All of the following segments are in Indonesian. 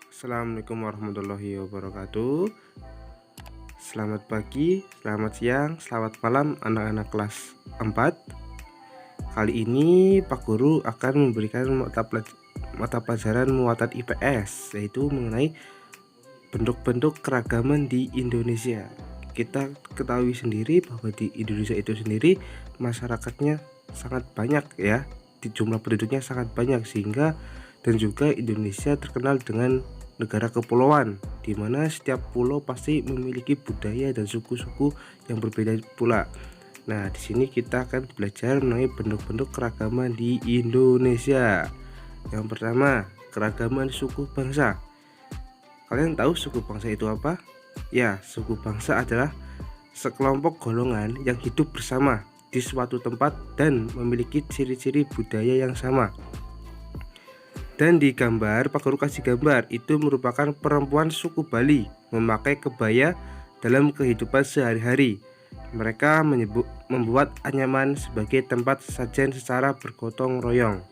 Assalamualaikum warahmatullahi wabarakatuh. Selamat pagi, selamat siang, selamat malam anak-anak kelas 4. Kali ini Pak Guru akan memberikan mata pelajaran muatan IPS, yaitu mengenai bentuk-bentuk keragaman di Indonesia. Kita ketahui sendiri bahwa di Indonesia itu sendiri masyarakatnya sangat banyak ya, di jumlah penduduknya sangat banyak, sehingga dan juga Indonesia terkenal dengan negara kepulauan, di mana setiap pulau pasti memiliki budaya dan suku-suku yang berbeda pula. Nah, di sini kita akan belajar mengenai bentuk-bentuk keragaman di Indonesia. Yang pertama, keragaman suku bangsa. Kalian tahu suku bangsa itu apa? Ya, suku bangsa adalah sekelompok golongan yang hidup bersama di suatu tempat dan memiliki ciri-ciri budaya yang sama. Dan di gambar, Pak Guru kasih gambar, itu merupakan perempuan suku Bali memakai kebaya dalam kehidupan sehari-hari. Mereka membuat anyaman sebagai tempat sajian secara bergotong royong.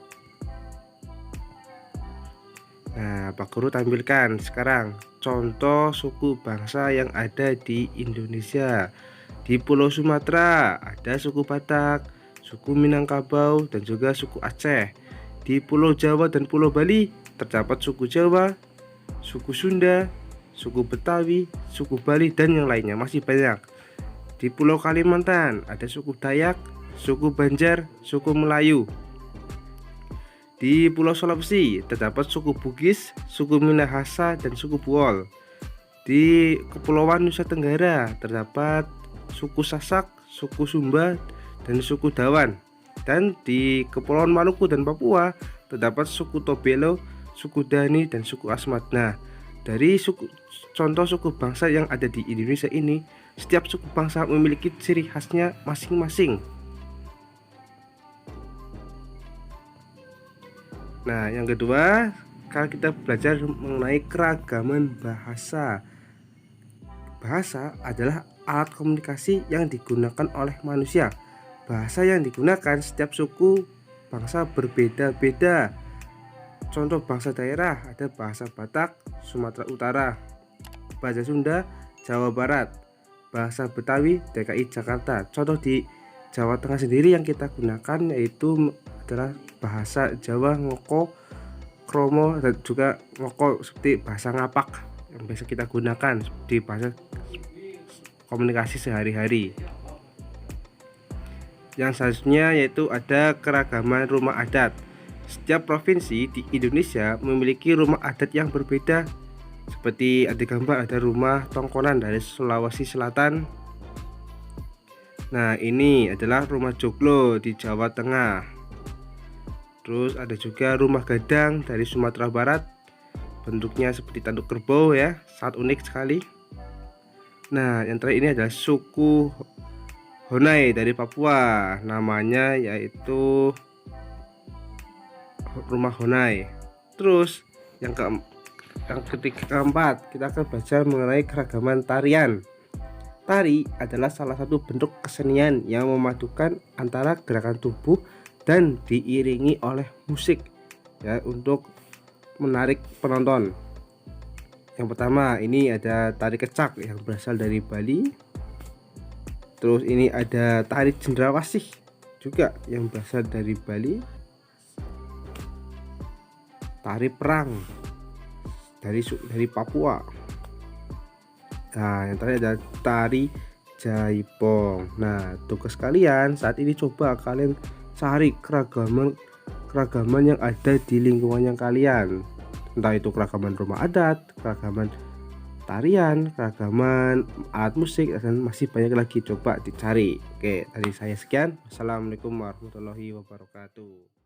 Nah, Pak Guru tampilkan sekarang contoh suku bangsa yang ada di Indonesia. Di Pulau Sumatera ada suku Batak, suku Minangkabau, dan juga suku Aceh. Di Pulau Jawa dan Pulau Bali terdapat suku Jawa, suku Sunda, suku Betawi, suku Bali, dan yang lainnya masih banyak. Di Pulau Kalimantan ada suku Dayak, suku Banjar, suku Melayu. Di Pulau Sulawesi terdapat suku Bugis, suku Minahasa, dan suku Buol. Di Kepulauan Nusa Tenggara terdapat suku Sasak, suku Sumba, dan suku Dawan. Dan di Kepulauan Maluku dan Papua terdapat suku Tobelo, suku Dani, dan suku Asmat. Nah, dari contoh suku bangsa yang ada di Indonesia ini, setiap suku bangsa memiliki ciri khasnya masing-masing. Nah, yang kedua, kalau kita belajar mengenai keragaman bahasa. Bahasa adalah alat komunikasi yang digunakan oleh manusia. Bahasa yang digunakan setiap suku bangsa berbeda-beda. Contoh bangsa daerah ada bahasa Batak, Sumatera Utara, bahasa Sunda, Jawa Barat, bahasa Betawi, DKI Jakarta. Contoh di Jawa Tengah sendiri yang kita gunakan yaitu adalah bahasa Jawa, Ngoko, Kromo, dan juga Ngoko seperti bahasa Ngapak yang biasa kita gunakan di bahasa komunikasi sehari-hari. Yang selanjutnya yaitu ada keragaman rumah adat. Setiap provinsi di Indonesia memiliki rumah adat yang berbeda. Seperti ada gambar, ada rumah Tongkonan dari Sulawesi Selatan. Nah, ini adalah rumah Joglo di Jawa Tengah. Terus ada juga rumah Gadang dari Sumatera Barat. Bentuknya seperti tanduk kerbau ya, sangat unik sekali. Nah, yang terakhir ini adalah suku Honai dari Papua, namanya yaitu rumah Honai. Terus yang keempat, kita akan belajar mengenai keragaman tarian. Tari adalah salah satu bentuk kesenian yang memadukan antara gerakan tubuh dan diiringi oleh musik ya, untuk menarik penonton. Yang pertama, ini ada tari kecak yang berasal dari Bali. Terus ini ada tari cendrawasih juga yang berasal dari Bali. Tari perang dari Papua. Nah, yang terakhir ada tari jaipong. Nah, tugas kalian saat ini coba kalian cari keragaman yang ada di lingkungan yang kalian. Entah itu keragaman rumah adat, keragaman tarian, keragaman alat musik, dan masih banyak lagi, coba dicari. Oke, dari saya sekian. Wassalamualaikum warahmatullahi wabarakatuh.